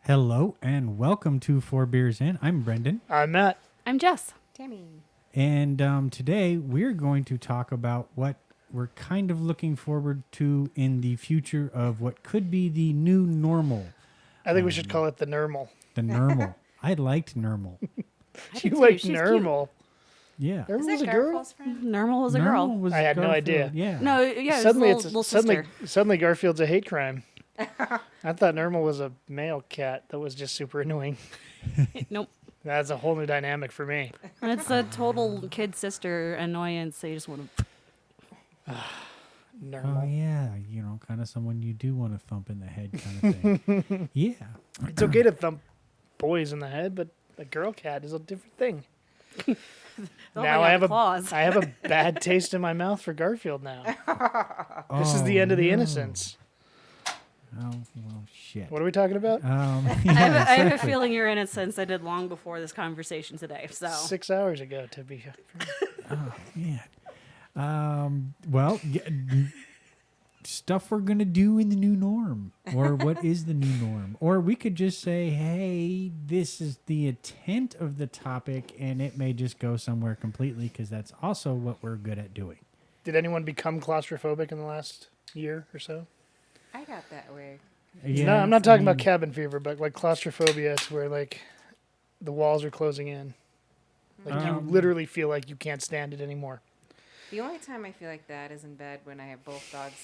Hello and welcome to Four Beers In. I'm Brendan. I'm Matt. I'm Jess. Tammy. And today we're going to talk about what we're kind of looking forward to in the future of what could be the new normal. I think we should call it the Nermal. The Nermal. I liked Nermal. You like Nermal? Yeah. Is Nermal's that a girl? Garfield's friend? Normal was a Nermal girl. was I had no Garfield, idea. Yeah. No, yeah, Suddenly, it's little sister. suddenly Garfield's a hate crime. I thought Nermal was a male cat that was just super annoying. Nope. That's a whole new dynamic for me. It's a total kid sister annoyance. So you just want to. Oh, Nermal. yeah. You know, kind of someone you do want to thump in the head kind of thing. Yeah. It's okay to thump boys in the head, but a girl cat is a different thing. Now I have claws. I have a bad taste in my mouth for Garfield now. This is Oh, the end of the no. innocence. Oh, well, shit. What are we talking about? I have a feeling you're in it since I did long before this conversation today. So 6 hours ago, to be. Oh, man. Well, stuff we're going to do in the new norm. Or what is the new norm? Or we could just say, hey, this is the intent of the topic, and it may just go somewhere completely because that's also what we're good at doing. Did anyone become claustrophobic in the last year or so? I got that way. Yeah, No, I'm not talking I about mean, cabin fever, but like claustrophobia. It's where like the walls are closing in. Like you literally feel like you can't stand it anymore. The only time I feel like that is in bed when I have both dogs.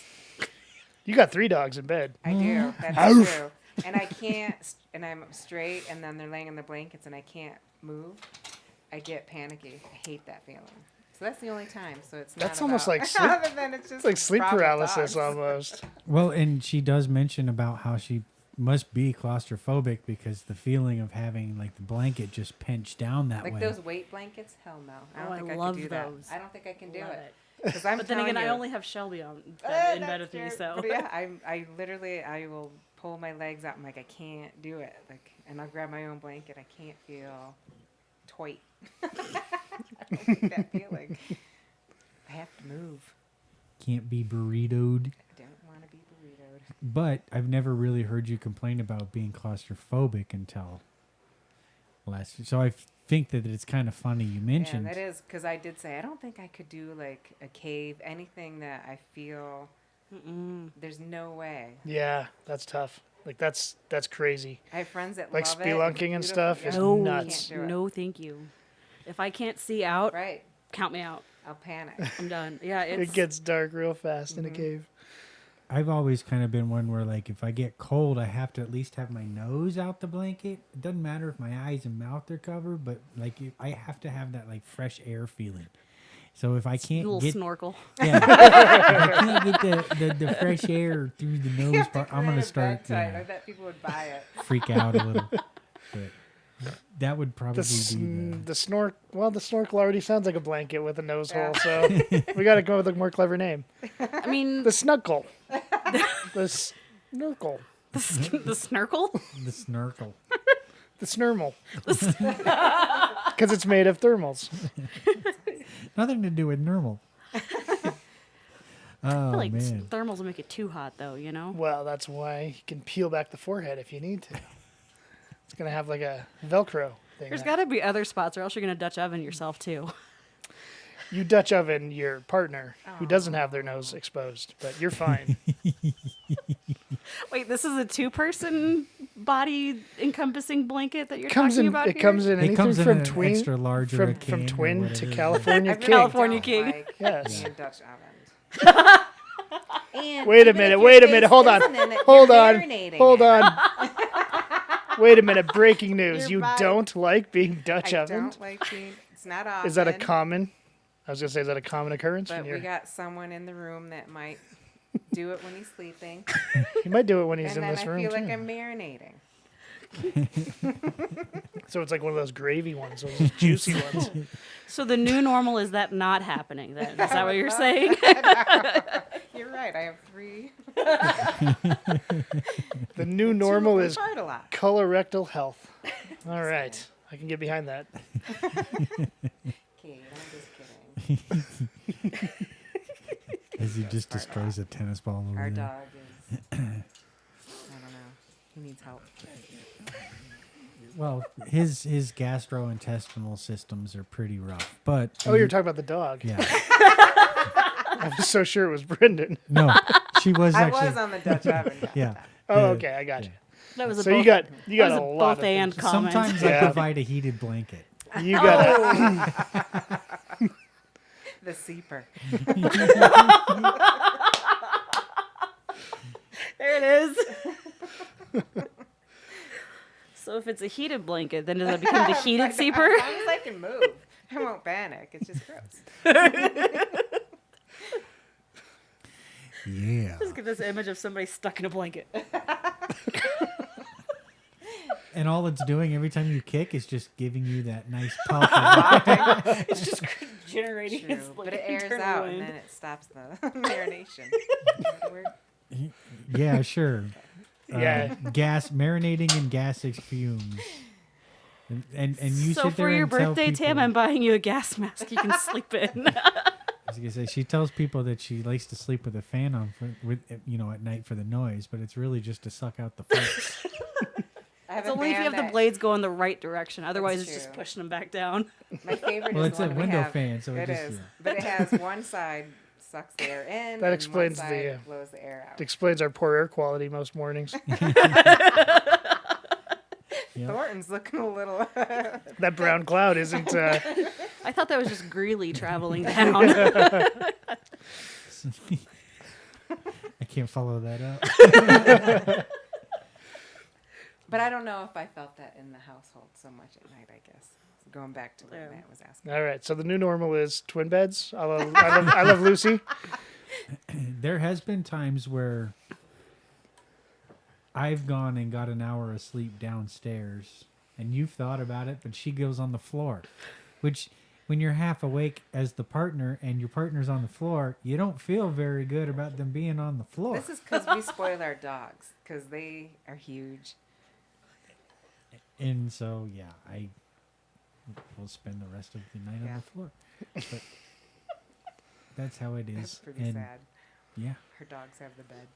You got 3 dogs in bed. I do. That's true. And I can't, and I'm straight, and then they're laying in the blankets, and I can't move. I get panicky. I hate that feeling. So that's the only time. So it's not That's almost about- like sleep. Other than it's just It's like sleep problem with paralysis dogs. almost. Well, and she does mention about how she must be claustrophobic because the feeling of having like the blanket just pinched down that Like way. those weight blankets? Hell no. I don't Oh, think I I love could do those. that. I don't think I can do Love it. it. Because I'm But then again, telling I you, only have Shelby in bed that's with me, true. so. But yeah, I literally, I will pull my legs out. I'm like, I can't do it. Like, and I'll grab my own blanket. I can't feel tight. I don't like that feeling. I have to move. Can't be burritoed. I don't want to be burritoed. But I've never really heard you complain about being claustrophobic until last year. So I think that it's kind of funny you mentioned. Yeah, that is because I did say I don't think I could do like a cave, anything that I feel. There's no way. Yeah, that's tough. Like that's crazy. I have friends that Like love it. spelunking It's and beautiful. stuff Yeah. is No, nuts. Can't do it. no, thank you. If I can't see out, Right. count me out. I'll panic. I'm done. Yeah, It it's gets dark real fast in a cave. I've always kind of been one where, like, if I get cold, I have to at least have my nose out the blanket. It doesn't matter if my eyes and mouth are covered, but like, I have to have that like fresh air feeling. So if I a can't little get, snorkel. yeah, if I can't get the fresh air through the You nose have to part, I'm gonna create a start bed type. I yeah, bet people would buy it. freak out a little. But that would probably be The snork. Well, the snorkel already sounds like a blanket with a nose hole, so we got to go with a more clever name. I mean, The snuckle. The snorkel. the snurkle. the snurkle. The snurmal. Because it's made of thermals. Nothing to do with Nermal. I Oh feel like man. thermals will make it too hot, though. You know. Well, that's why you can peel back the forehead if you need to. It's going to have like a Velcro thing. There's there. got to be other spots, or else you're gonna Dutch oven yourself too. You Dutch oven your partner who doesn't have their nose exposed, but you're fine. Wait, this is a 2-person body encompassing blanket that you're Comes talking in. about It here? comes in It anything comes in from an twin, extra large or a from king or twin to whatever. California I king. really California don't king. like Yes. being Dutch oven. And Wait a even if minute. your Wait a face minute. Hold on. isn't in it, Hold you're on. marinating Hold it. on. Wait a minute. Breaking news. Your You body- don't like being Dutch I ovened? don't like being. It's not often. Is that a common? I was gonna say, is that a common occurrence? But in we your- got someone in the room that might do it when he's sleeping, He might do it when he's and in then this I room feel too. like I'm marinating. So it's like one of those gravy ones, those juicy ones. So the new normal is that not happening? Then is that what you're saying? You're right. I have 3. The new normal is Fart a lot. colorectal health. All right, I can get behind that. Kate, I'm just kidding. As he just destroys a tennis ball over Our there. dog is. I don't know. He needs help. Well, his gastrointestinal systems are pretty rough, but Oh, you're talking about the dog. yeah, I was so sure it was Brendan. no, she was I actually was on the Dutch oven. yeah. Oh, the- okay, I got you. That was a So both, you got that a was a lot both of and things. comment. Sometimes Yeah. I provide a heated blanket. You got The seeper. There it is. So if it's a heated blanket, then does that become the heated seeper? As long as I can move, I won't panic. It's just gross. Yeah. Just get this image of somebody stuck in a blanket. And all it's doing every time you kick is just giving you that nice puff. Of It's just generating True, its, like, but it airs internal out wind. and then it stops the marination. Is that the word? yeah, sure. Yeah. Gas marinating in gaseous fumes. And you So sit there for your and tell birthday, Tim, people- I'm buying you a gas mask you can sleep in. I was gonna say she tells people that she likes to sleep with a fan on at night for the noise, but it's really just to suck out the farts. I have It's a only if you fan have the that- blades go in the right direction. Otherwise, it's just true. pushing them back down. My favorite Well, is it's the a one we window have. fan, so It just is, yeah. but it has one side sucks the air in. That and explains one the, side blows the air out. explains our poor air quality most mornings. Yep. Thornton's looking a little. That brown cloud isn't. I thought that was just Greeley traveling down. I can't follow that up. But I don't know if I felt that in the household so much at night. I guess going back to what Yeah. Matt was asking. All right, so the new normal is twin beds. I love Lucy. There has been times where I've gone and got an hour of sleep downstairs, and you've thought about it, but she goes on the floor, which when you're half awake as the partner and your partner's on the floor, you don't feel very good about them being on the floor. This is because we spoil our dogs because they are huge. And so, yeah, I will spend the rest of the night on Yeah. the floor. But that's how it That's is. pretty And sad. yeah, Her dogs have the bed.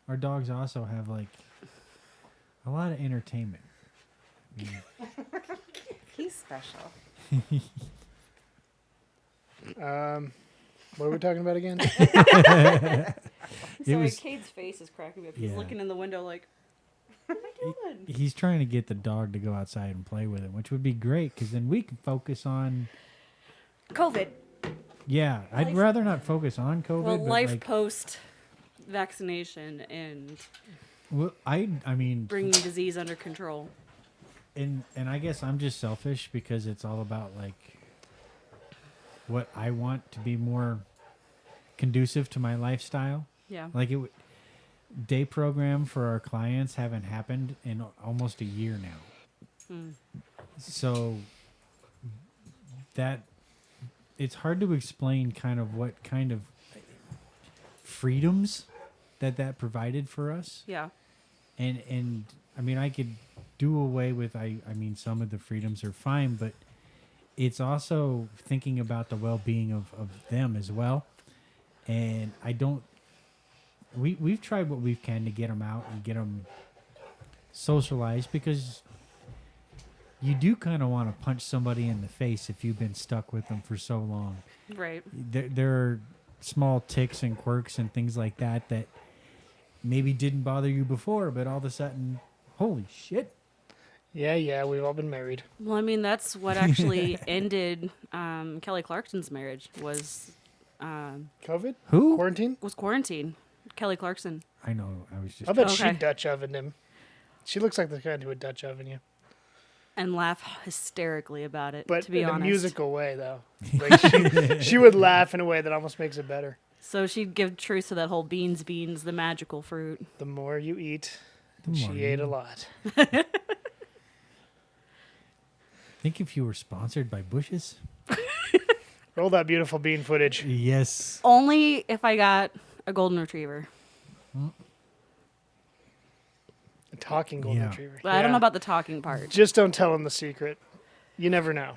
our dogs also have like a lot of entertainment. I mean, He's special. What are we talking about again? Sorry, was- Cade's face is cracking me up. He's Yeah. looking in the window like, what am I doing? He's trying to get the dog to go outside and play with him, which would be great because then we can focus on. COVID. Yeah, I'd Life- rather not focus on COVID. Well, but life like, post vaccination and well, I mean, bringing disease under control. and I guess I'm just selfish because it's all about like what I want to be more conducive to my lifestyle. Yeah. Like day program for our clients haven't happened in almost a year now. Mm. So that it's hard to explain kind of what kind of freedoms that provided for us. Yeah. And I mean, I could do away with, I mean, some of the freedoms are fine, but it's also thinking about the well-being of them as well. And I don't, we've tried what we can to get them out and get them socialized because you do kind of want to punch somebody in the face if you've been stuck with them for so long. Right. There are small ticks and quirks and things like that maybe didn't bother you before, but all of a sudden, holy shit. Yeah, we've all been married. Well, I mean, that's what actually ended Kelly Clarkson's marriage was COVID? Who? Quarantine? quarantine. Kelly Clarkson. I know. I was just. I bet she Okay. Dutch ovened him. She looks like the kind who would Dutch oven you. And laugh hysterically about it, But to be in honest. a musical way, though. Like she would laugh in a way that almost makes it better. So she'd give truth to that whole beans, the magical fruit. The more you eat, The more she you ate a eat. lot. Think if you were sponsored by Bush's. Roll that beautiful bean footage. Yes. Only if I got a golden retriever. A talking golden Yeah. retriever. But I don't Yeah. know about the talking part. Just don't tell him the secret. You never know.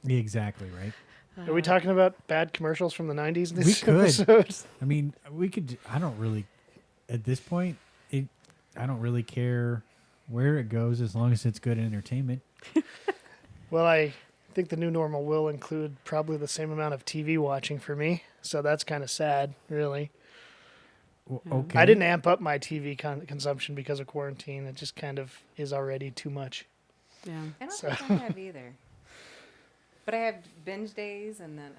Exactly right. Are we talking about bad commercials from the 90s in this We could. episode? I mean, we could. I don't really. At this point, I don't really care where it goes as long as it's good entertainment. Well, I think the new normal will include probably the same amount of TV watching for me. So that's kind of sad, really. Okay. I didn't amp up my TV consumption because of quarantine. It just kind of is already too much. Yeah. I don't So- think I have either. But I have binge days, and then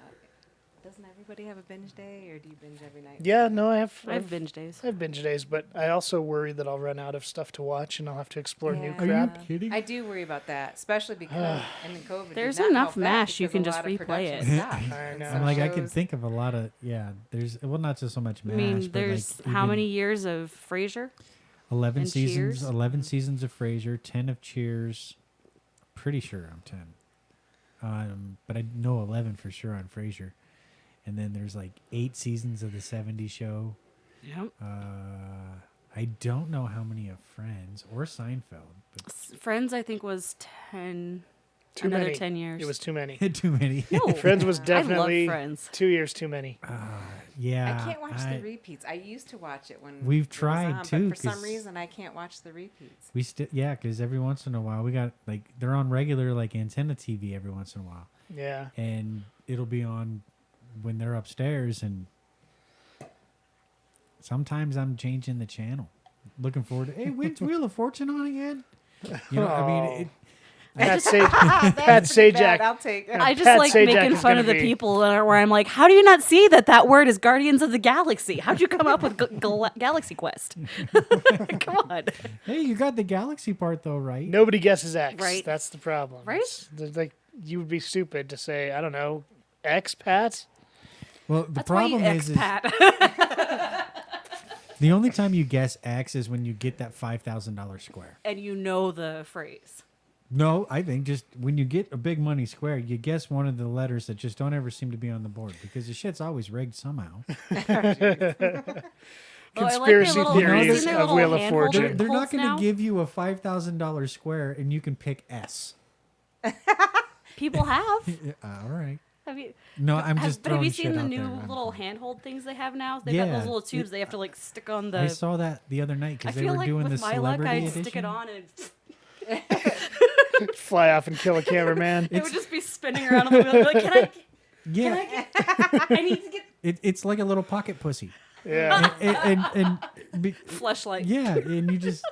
doesn't everybody have a binge day, or do you binge every night? Yeah, no, I have binge days. I have binge days, but I also worry that I'll run out of stuff to watch and I'll have to explore new Yeah. Are you crap. kidding? I do worry about that, especially because in the COVID. did There's not enough help that MASH you because can a just lot of replay production it. stopped. I And know. I'm like, I can shows- think of a lot of, there's, well, not just so much I MASH, mean, but there's like how even many years of Frasier? 11 and seasons, Cheers? 11 seasons of Frasier, 10 of Cheers. Pretty sure I'm 10. But I know 11 for sure on Frasier. And then there's like 8 seasons of the 70s show. Yep. I don't know how many of Friends or Seinfeld, but Friends, I think, was 10. Too another many. 10 years. It was too many. too many. No. Friends was I definitely love Friends. 2 years too many. Yeah. I can't watch the repeats. I used to watch it when We've it was tried on, too, but for some 'cause- reason I can't watch the repeats. We still, yeah, because every once in a while we got like they're on regular like antenna TV every once in a while, Yeah. and it'll be on when they're upstairs, and sometimes I'm changing the channel, looking forward to, hey, when's Wheel of Fortune on again? You know, I mean, it, Pat Sajak. I'll take it. I just Pat like Sajak making is fun gonna of the be- people where I'm like, how do you not see that word is Guardians of the Galaxy? How'd you come up with Galaxy Quest? Come on. hey, you got the Galaxy part though, right? Nobody guesses X. Right. That's the problem. Right? There's like you would be stupid to say, I don't know, X Pat? Well, the That's why you problem is expat. the only time you guess X is when you get that $5,000 square. And you know the phrase. No, I think just when you get a big money square, you guess one of the letters that just don't ever seem to be on the board because the shit's always rigged somehow. Oh, I like Conspiracy the little, theories have you seen their of little Wheel of hand-holding Fortune. They're not holds going now? to give you a $5,000 square and you can pick S. People have. All right. Have you? No, I'm just But have throwing you shit seen the out new there. I'm little fine. handhold things they have now? They've got Yeah. those little tubes they have to like stick on the. I saw that the other night I because they feel were like doing with the my luck, celebrity I'd edition. stick it on and Fly off and kill a cameraman. it would just be spinning around on the wheel. Like, can Yeah, I get? I need to get it's like a little pocket pussy. Yeah. and fleshlight. yeah, and you just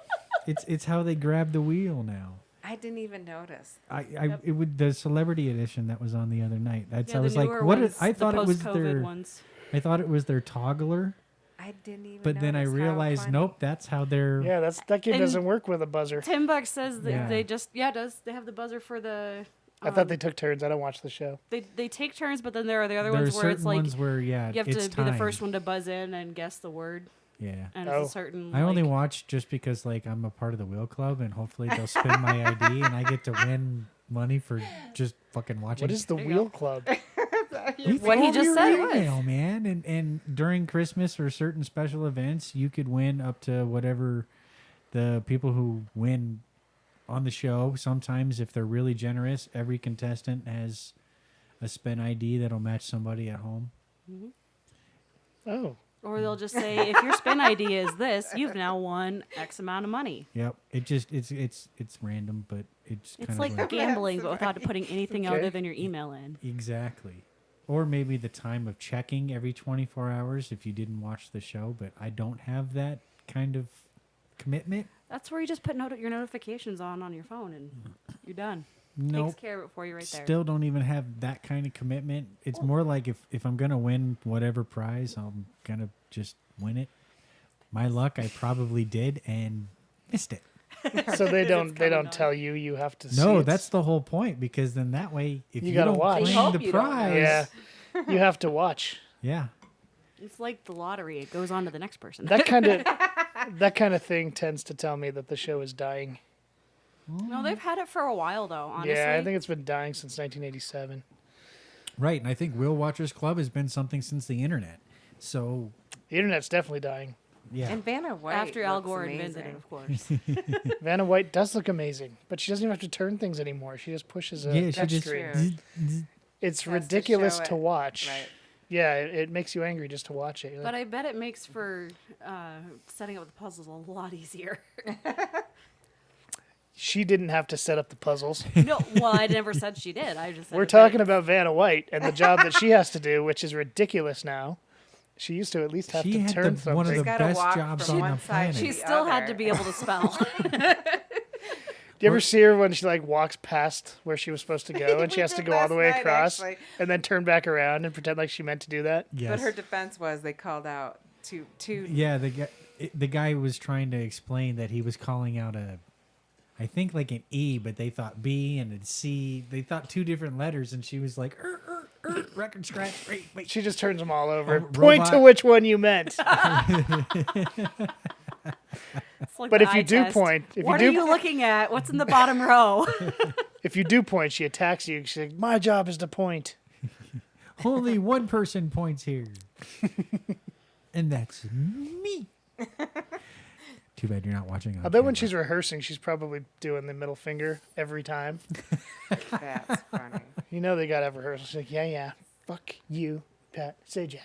it's how they grab the wheel now. I didn't even notice. It would the celebrity edition that was on the other night. That's Yeah, I the was like, newer what? ones, I the thought it was post-COVID their. ones. I thought it was their toggler, I didn't even. but then I notice. How realized, funny. nope, that's how they're. Yeah, that game And- doesn't work with a buzzer. Tim Buck says that Yeah. they just it does. They have the buzzer for the. I thought they took turns. I don't watch the show. They take turns, but then there are the other There are ones where it's certain like ones where you have it's to be the first timed. one to buzz in and guess the word, Yeah. and Oh. it's a certain. I only like, watch just because like I'm a part of the wheel club and hopefully they'll spin my ID and I get to win money for just fucking watching. What is the There you Wheel go. Club? You what he throw just your said was. email, man, and during Christmas or certain special events, you could win up to whatever the people who win on the show. Sometimes, if they're really generous, every contestant has a spin ID that'll match somebody at home. Oh, Or they'll just say, if your spin ID is this, you've now won X amount of money. Yep, it just it's random, but it's It's kind like of like, gambling, but without putting anything Okay. other than your email in. exactly. Or maybe the time of checking every 24 hours if you didn't watch the show, but I don't have that kind of commitment. That's where you just put your notifications on your phone, and you're done. Nope. Takes care of it for you right there. Still don't even have that kind of commitment. It's more like if I'm going to win whatever prize, I'm going to just win it. My luck, I probably did and missed it. so they don't coming on. tell you you have to. see No, it. that's the whole point because then that way, if You you, gotta don't watch. They claim hope the you don't know. prize, Yeah, you have to watch. yeah. It's like the lottery; it goes on to the next person. That kind of thing tends to tell me that the show is dying. No, they've had it for a while though. Honestly, Yeah, I think it's been dying since 1987. Right, and I think Wheel Watchers Club has been something since the internet. So, The internet's definitely dying. yeah. And Vanna White. after Al looks Gore invented it, amazing. of course. Vanna White does look amazing, but she doesn't even have to turn things anymore. She just pushes a Yeah, she touch just- screen. It's Has to ridiculous show to it. watch. Right. Yeah, it makes you angry just to watch it. You're But like, I bet it makes for setting up the puzzles a lot easier. She didn't have to set up the puzzles. No, well, I never said she did. I just said We're it talking did. about Vanna White and the job that she has to do, which is ridiculous now. She used to at least have She to had turn the, one of something. the gotta best walk jobs from on one the side planet. to She the still had other. to be able to spell. Do you ever see her when she like walks past where she was supposed to go and she We has to did go all the last way night, across actually. and then turn back around and pretend like she meant to do that? Yes. But her defense was they called out two. Yeah, the guy was trying to explain that he was calling out I think like an E, but they thought B and a C. They thought two different letters, and she was like, record scratch. Wait. She just turns them all over. Oh, Point to robot. which one you meant. It's like But the if you eye do test. point, What are you looking at? What's in the bottom row? if you do point, she attacks you. She's like, "My job is to point." Only one person points here, and that's me. Too bad you're not watching. On I bet when camera. she's rehearsing, she's probably doing the middle finger every time. That's funny. You know they gotta have rehearsal. She's like, yeah, fuck you, Pat Sajak.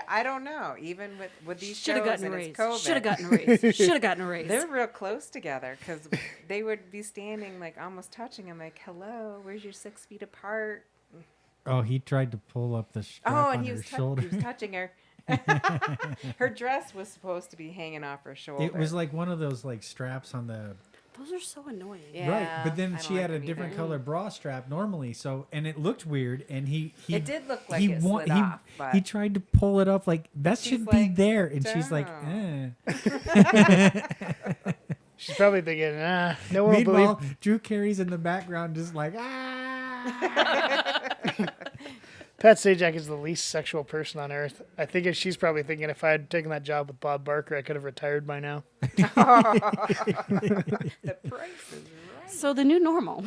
I don't know. Even with these Should have shows gotten a and raise. it's COVID, Should have gotten a raise. Should have gotten a raise. they're real close together because they would be standing like almost touching. I'm like, hello, where's your 6 feet apart? Oh, he tried to pull up the strap Oh, on and he her was, shoulder. he was touching her. Her dress was supposed to be hanging off her shoulder. It was like one of those like straps on the Those are so annoying. Yeah, right, but then I don't she like had a them different either. color bra strap normally. So and it looked weird, and he It did look like he it wa- slid he, off, but he tried to pull it up like that She's should be like, there, and she's like, "Don't." She's probably thinking, no one will believe. Meanwhile, Drew Carey's in the background, just like Pat Sajak is the least sexual person on earth. I think she's probably thinking if I had taken that job with Bob Barker, I could have retired by now. the price is right. So the new normal.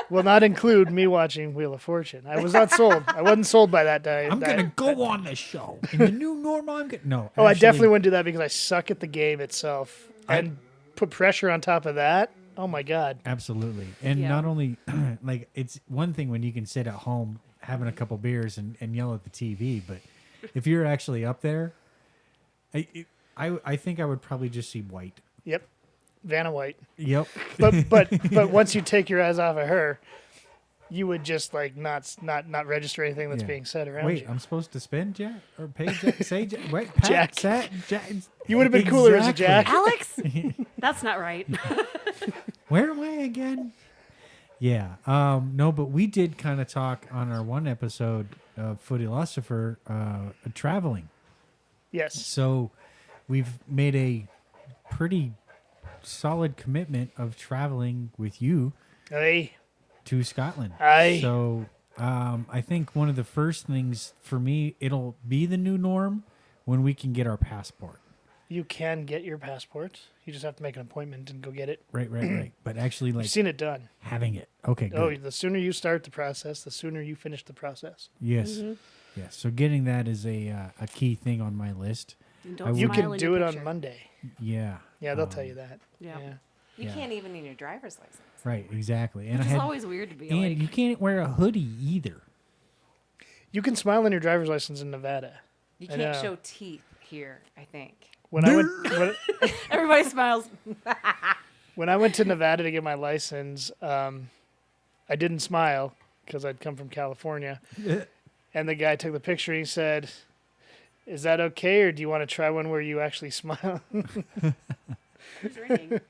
Will not include me watching Wheel of Fortune. I was not sold. I wasn't sold by that day. I'm gonna go on the show in the new normal. I'm gonna no. Oh, I actually, definitely wouldn't do that because I suck at the game itself. I- And put pressure on top of that. Oh my God. Absolutely. And Yeah. not only like it's one thing when you can sit at home having a couple beers and yell at the TV, but if you're actually up there, I think I would probably just see white. Yep. Vanna White. Yep. But once you take your eyes off of her, you would just like not register anything that's Yeah. being said around Wait, you. I'm supposed to spend Jack or pay Jack? Say Jack? Wait, Pat, Jack. Jack. You would have been cooler as a Exactly. Jack. Alex? That's not right. Where am I again? Yeah. No, but we did kind of talk on our one episode of Philosopher traveling. Yes. So we've made a pretty solid commitment of traveling with you Hey. to Scotland. Aye. So I think one of the first things for me, it'll be the new norm when we can get our passport. You can get your passport. You just have to make an appointment and go get it. Right. But actually, like I've seen it done. having it. Okay, good. Oh, the sooner you start the process, the sooner you finish the process. Yes. Yes. So getting that is a key thing on my list. And I don't would- You smile can in do your it on picture. Monday. Yeah. Yeah, they'll tell you that. Yeah. You Yeah. can't even need your driver's license. Right. Exactly. And Which I is had, always weird to be and like. you can't wear a hoodie either. You can smile on your driver's license in Nevada. You I can't know. show teeth here, I think. When Everybody smiles. I went to Nevada to get my license, I didn't smile because I'd come from California. And the guy took the picture. He said, "Is that okay, or do you want to try one where you actually smile?" Who's ringing?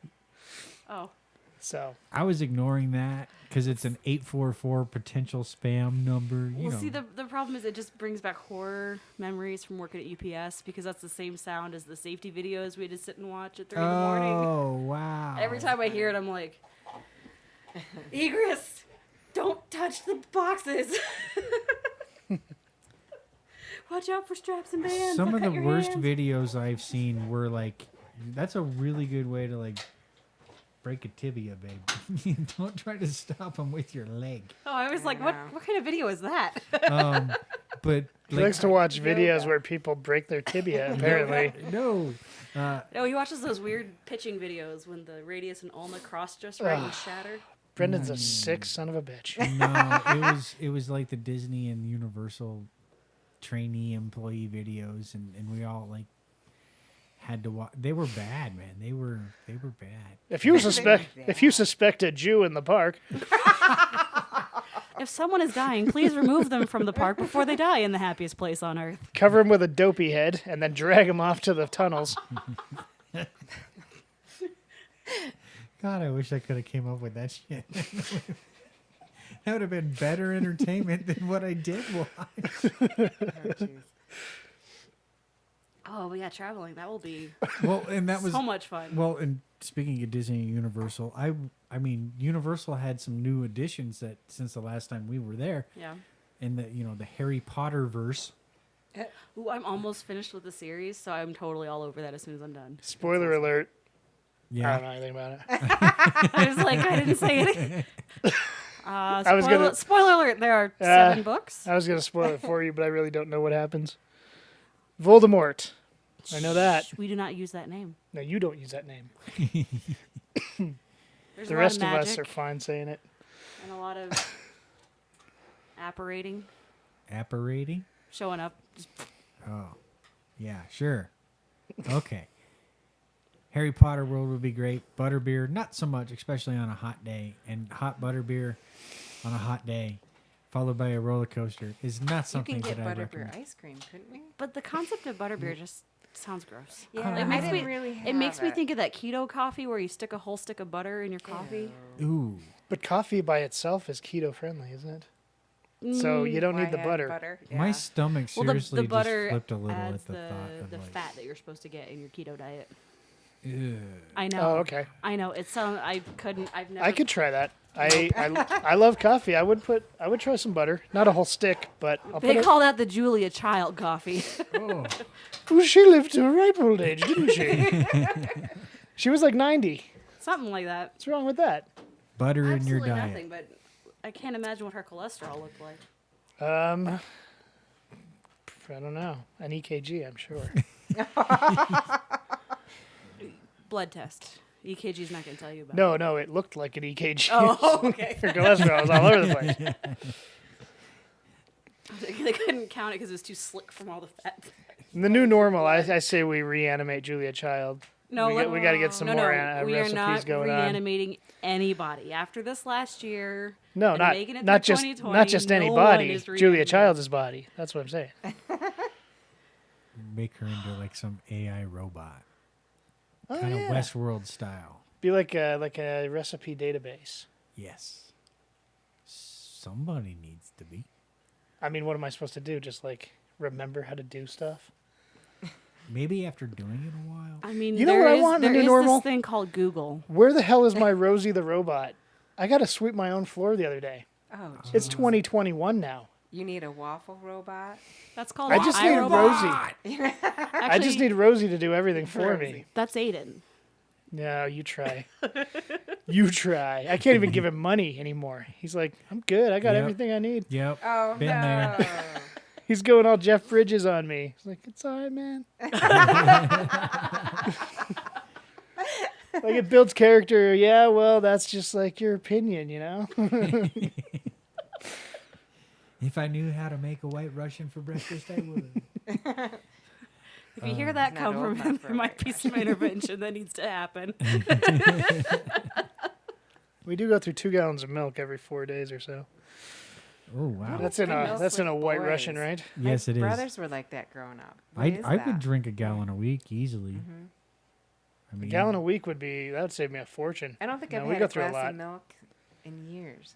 Oh. So I was ignoring that because it's an 844 potential spam number. You Well, know. see, the problem is it just brings back horror memories from working at UPS because that's the same sound as the safety videos we had to sit and watch at 3 in the morning. Oh, wow. Every time I hear it, I'm like, Egress, don't touch the boxes. Watch out for straps and bands. Some They'll of the cut your worst hands. videos I've seen were like, that's a really good way to like break a tibia, babe. Don't try to stop them with your leg. Oh, I was like, know. what kind of video is that? But he like, likes to watch videos Yoga. where people break their tibia, apparently. no. No, he watches those weird pitching videos when the radius and ulna cross just right and shatter. Brendan's a sick son of a bitch. No, it was like the Disney and Universal trainee employee videos, and we all like had to watch. They were bad, man. They were bad. If you suspect a Jew in the park, If someone is dying, please remove them from the park before they die in the happiest place on earth. cover him with a dopey head and then drag him off to the tunnels. God, I wish I could have came up with that shit. That would have been better entertainment than what I did watch. Oh, jeez. Oh, but yeah, traveling, that will be Well, and that was so much fun. well. And speaking of Disney and Universal, I mean, Universal had some new additions that since the last time we were there, Yeah. in the the Harry Potter verse. Ooh, I'm almost finished with the series, so I'm totally all over that as soon as I'm done. Spoiler alert. I Yeah, don't know anything about it. I was like, I didn't say anything. was gonna- Spoiler alert, there are 7 books. I was going to spoil it for you, but I really don't know what happens. Voldemort. I know that. We do not use that name. No, you don't use that name. There's The a lot rest of of magic us are fine saying it. and a lot of apparating, apparating. showing up. Just, Oh, yeah, sure. Okay. Harry Potter World would be great. Butterbeer, not so much, especially on a hot day. And hot butterbeer on a hot day, followed by a roller coaster, is not You something can get that I butterbeer recommend. ice cream, couldn't we? but the concept of butterbeer just sounds gross. Yeah, It I makes didn't me- really have It makes me think of that keto coffee where you stick a whole stick of butter in your coffee. Ooh, But coffee by itself is keto friendly, isn't it? So you don't Why need the add butter. my Yeah. stomach Well, seriously the butter just flipped a little adds at the thought of the like, fat that you're supposed to get in your keto diet. ugh. I know. Oh, okay. I know. It sounds. I've never. I could try that. I love coffee. I would try some butter, not a whole stick, but I'll They put call that the Julia Child coffee. Oh, Well, she lived to a ripe old age, didn't she? She was like 90. Something like that. What's wrong with that? butter in your Absolutely diet. nothing. But I can't imagine what her cholesterol looked like. I don't know. An EKG, I'm sure. Blood test. EKG is not going to tell you about. No, it looked like an EKG. Oh, okay. Her cholesterol was all over the place. They couldn't count it because it was too slick from all the fat. In the new normal, I say we reanimate Julia Child. No, we got to get some no, more we are recipes not going on. reanimating anybody after this last year. No, and not making it not through just 2020, not just no anybody. one is Julia reanimating. Child's body. That's what I'm saying. Make her into like some AI robot, Oh, kind of yeah. Westworld style. Be like a recipe database. Yes, somebody needs to be. I mean, what am I supposed to do? Just like remember how to do stuff? Maybe after doing it a while. I mean, You know what I want in the there new is normal? this thing called Google. Where the hell is my Rosie the robot? I got to sweep my own floor the other day. Oh, It's geez. 2021 now. You need a waffle robot. That's called. I just need iRobot. Rosie. Actually, I just need Rosie to do everything for me. That's Aiden. No, you try. You try. I can't even give him money anymore. He's like, I'm good. I got Yep. everything I need. Yep. Oh Been no. there. He's going all Jeff Bridges on me. He's like, it's all right, man. Like it builds character. Yeah, well, that's just like your opinion, you know? If I knew how to make a white Russian for breakfast, I would. If you hear that Not come old from enough him, for there might white be some intervention that needs to happen. We do go through 2 gallons of milk every 4 days or so. Oh wow. That's in Milk a with white boys. Russian, right? Yes, My it is. brothers were like that growing up. What I is I that? would drink a gallon a week easily. Mhm. I mean, A gallon a week that would save me a fortune. I don't think No, I've we had go a through a glass lot. of milk in years.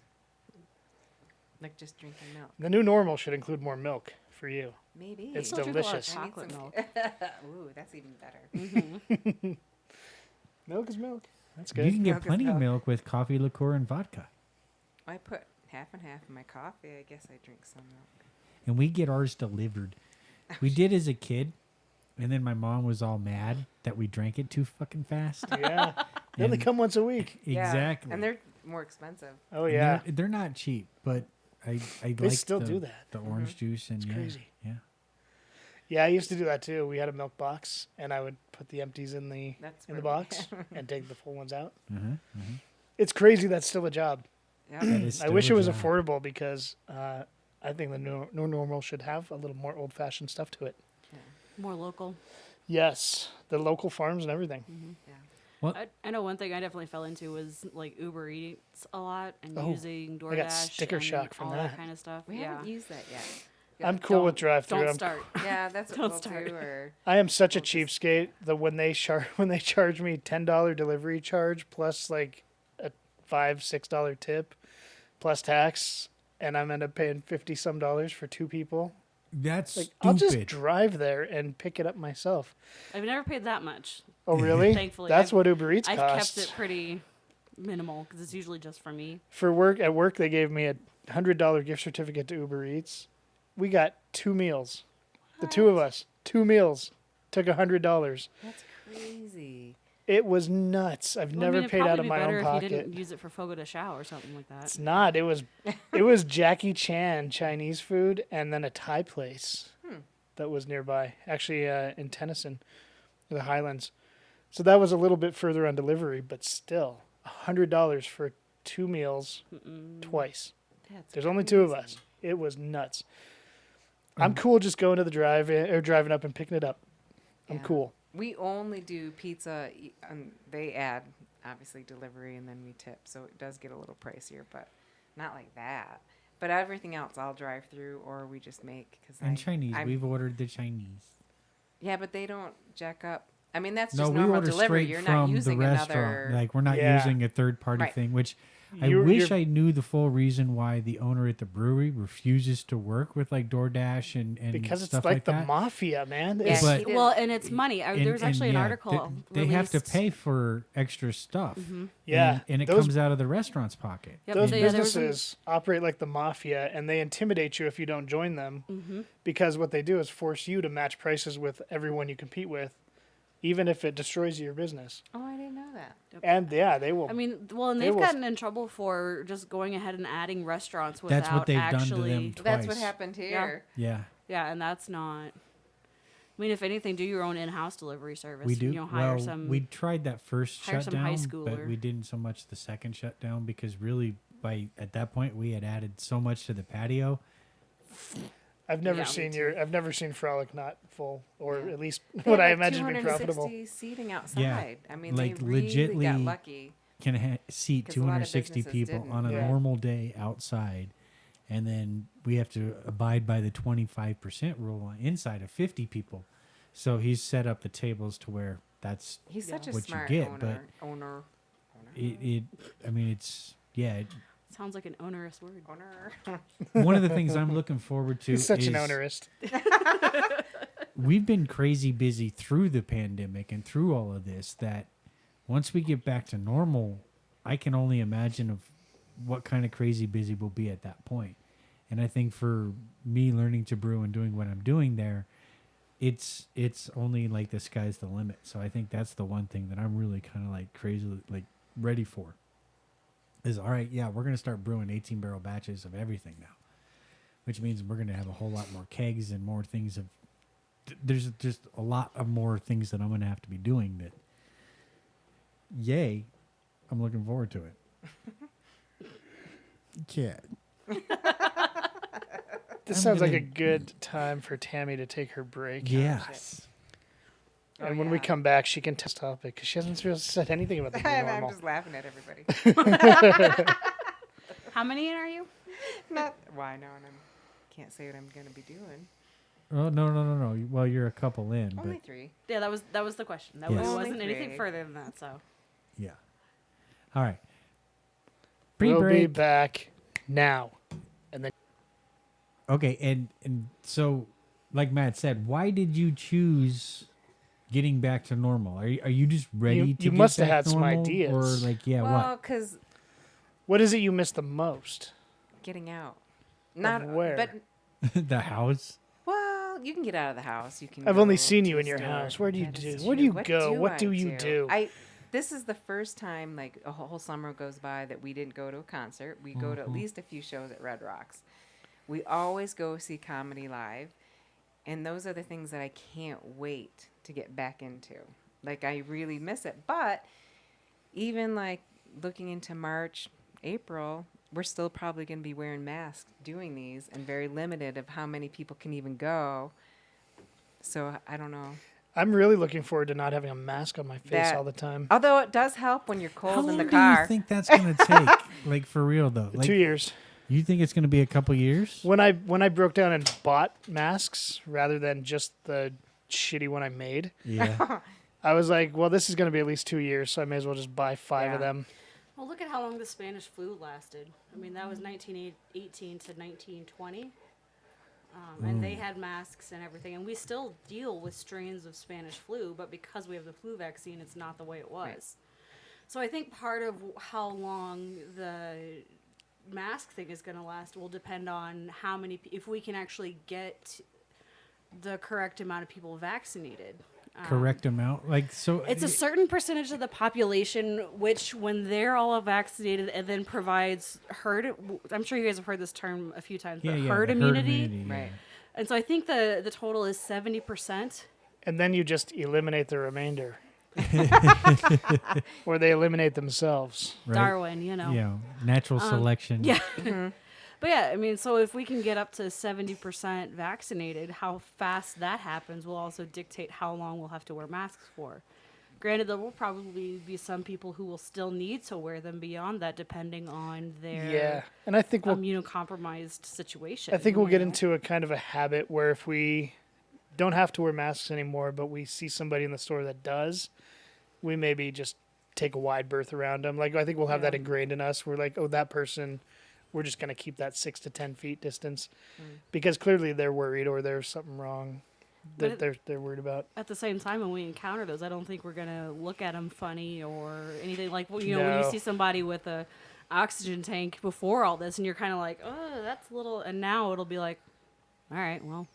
Like just drinking milk. The new normal should include more milk for you. Maybe. It's Still drink a lot of delicious. I need chocolate some- milk. Ooh, that's even better. Milk is milk. That's you good. can get Milk is plenty of milk. milk with coffee, liqueur, and vodka. I put half and half in my coffee. I guess I drink some milk. And we get ours delivered. We did as a kid, and then my mom was all mad that we drank it too fucking fast. Yeah. They only And- come once a week. Yeah, Exactly. and they're more expensive. Oh, And yeah. they're not cheap, but I They like still the, do that. The orange juice and It's yeah, crazy. yeah. Yeah, I used to do that too. We had a milk box, and I would put the empties in the That's in the where we- box and take the full ones out. Uh-huh. It's crazy. That's still a job. Yeah. That is I still wish a it was job. affordable because I think the new normal should have a little more old-fashioned stuff to it. More local. Yes, the local farms and everything. I know one thing I definitely fell into was like Uber Eats a lot and Oh, using DoorDash. I got sticker and shock from all that. kind of stuff. We yeah. haven't used that yet. I'm cool with drive-through. Don't I'm start. Yeah, that's what Don't we'll start. do. Or I am such a We'll just- cheapskate that when they charge me $10 delivery charge plus like a $5-6 tip plus tax, and I'm end up paying $50 some for two people. That's Like stupid. I'll just drive there and pick it up myself. I've never paid that much. Oh really? Thankfully, That's what Uber Eats I've costs. kept it pretty minimal because it's usually just for me. For work at work, they gave me a $100 gift certificate to Uber Eats. We got 2 meals. The two of us, 2 meals, took $100. that's crazy. It was nuts. I've Well, I never mean, it'd paid out probably of be my better own if pocket. you didn't use it for Fogo de Chao or something like that. It's not. It was Jackie Chan Chinese food and then a Thai place that was nearby. Actually, in Tennyson, the Highlands. So that was a little bit further on delivery, but still, $100 for 2 meals twice. That's There's only 2 of crazy. us. It was nuts. I'm cool just going to the driving up and picking it up. I'm Yeah. cool. We only do pizza. They add obviously delivery and then we tip, so it does get a little pricier, but not like that. But everything else, I'll drive through or we just make. And Chinese, we've ordered the Chinese. Yeah, but they don't jack up. I mean, that's No, just we normal order delivery. straight You're from not the using restaurant. another. Like we're not Yeah. using a third party Right. thing, which I You're- wish you're- I knew the full reason why the owner at the brewery refuses to work with like DoorDash and Because it's stuff like the that. mafia, man. Yeah, It's- But- he did- Well, and it's money. And- There's actually and an yeah, article. They have to released- pay for extra stuff. Yeah, and it those- comes out of the restaurant's pocket. Yep, Those there was businesses operate like the mafia, and they intimidate you if you don't join them. Because what they do is force you to match prices with everyone you compete with, even if it destroys your business. Oh, I didn't know that. And yeah, they will. I mean, well, and They they've will- gotten in trouble for just going ahead and adding restaurants without That's what they've actually. done to them twice. That's what happened here. Yeah, Yeah, and that's not. I mean, if anything, do your own in-house delivery service. we do. You know, hire Well, some. we tried that first hire some high shutdown, but schooler. we didn't so much the second shutdown because really at that point we had added so much to the patio. I've never Yeah, me seen too. I've never seen Frolic not full, or Yeah. at least They what had, I like, imagine to be profitable. 260 seating outside. I mean, like, they really got legitly- lucky. Can seat 'Cause a lot of 260 businesses people didn't. on a Yeah. normal day outside, and then we have to abide by the 25% rule on inside of 50 people. So he's set up the tables to where that's He's such a what you smart get, owner. it. I mean, it's Sounds like an onerous word. Owner. one of the things I'm looking forward to. He's such an is onerist. We've been crazy busy through the pandemic and through all of this that once we get back to normal, I can only imagine of what kind of crazy busy we'll be at that point. And I think for me learning to brew and doing what I'm doing there, it's only like the sky's the limit. So I think that's the one thing that I'm really kind of like crazy like ready for. Is all right, yeah, we're gonna start brewing 18-barrel batches of everything now, which means we're gonna have a whole lot more kegs and more things of. There's just a lot of more things that I'm gonna have to be doing. That, yay, I'm looking forward to it. Cat. This I'm sounds like gonna- a good time for Tammy to take her break. Yes. And Oh, when we yeah. come back, she can test topic because she hasn't really said anything about the new I'm normal. just laughing at everybody. How many in are you? Not why no, and I can't say what I'm gonna be doing. Oh no. Well, you're a couple in, Only but 3. Yeah, that was the question. That Yes. wasn't Only anything 3. further than that. So yeah. All right. We'll be Pre-break. back now. Okay, and so, like Matt said, why did you choose getting back to normal? Are you just ready You- to? you get must have back had some normal? ideas. or like yeah, Well, because What is it you miss the most? getting out. Not where? but what? The house. well, you can get out of the house. You can. I've only go seen to you the in your store. house. Where do you That do? is Where do true. you go? What I do you do? This is the first time like a whole summer goes by that we didn't go to a concert. We go to at least a few shows at Red Rocks. We always go see comedy live, and those are the things that I can't wait to get back into. Like I really miss it. But even like looking into March, April, we're still probably going to be wearing masks doing these and very limited of how many people can even go. So I don't know. I'm really looking forward to not having a mask on my face That- all the time. Although it does help when you're How cold long in the do car. you think that's going to take? Like, for real, though? Like, 2 years. you think it's going to be a couple years? When I broke down and bought masks rather than just the shitty one I made, Yeah. I was like, well, this is going to be at least 2 years, so I may as well just buy 5 of Yeah. them. Well, look at how long the Spanish flu lasted. I mean, that was 1918 to 1920. And they had masks and everything. And we still deal with strains of Spanish flu, but because we have the flu vaccine, it's not the way it was. Right. So I think part of how long the mask thing is going to last will depend on how many, if we can actually get the correct amount of people vaccinated. Correct amount? Like, so. It's a certain percentage of the population which, when they're all vaccinated, and then provides herd. I'm sure you guys have heard this term a few times, but herd the immunity. yeah. Right. And so I think the total is 70%. And then you just eliminate the remainder. Or they eliminate themselves. Right? Darwin, you know. Yeah. Natural selection. Yeah. But yeah, I mean, so if we can get up to 70% vaccinated, how fast that happens will also dictate how long we'll have to wear masks for. Granted, there will probably be some people who will still need to wear them beyond that, depending on their Yeah. And I think we'll immunocompromised situation. I think we'll you get know? into a kind of a habit where if we don't have to wear masks anymore, but we see somebody in the store that does, we maybe just take a wide berth around them. Like, I think we'll have that Yeah. ingrained in us. We're like, oh, that person, we're just going to keep that 6 to 10 feet distance Mm. because clearly they're worried or there's something wrong that But they're worried about. At the same time, when we encounter those, I don't think we're gonna look at them funny or anything like. Well, you know, when you No. see somebody with a oxygen tank before all this, and you're kind of like, oh, that's a little. And now it'll be like, all right, well,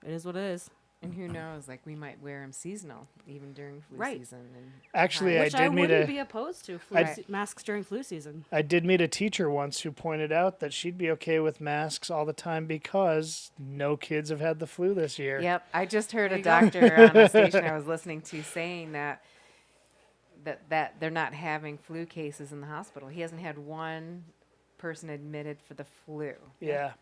it is what it is. And who knows? Like we might wear them seasonal, even during flu Right. season. And Actually, Which I I did meet wouldn't a be opposed to I- masks during flu season. I did meet a teacher once who pointed out that she'd be okay with masks all the time because no kids have had the flu this year. Yep, I just heard There a you go. doctor on a station I was listening to saying that they're not having flu cases in the hospital. He hasn't had one person admitted for the flu. Yeah.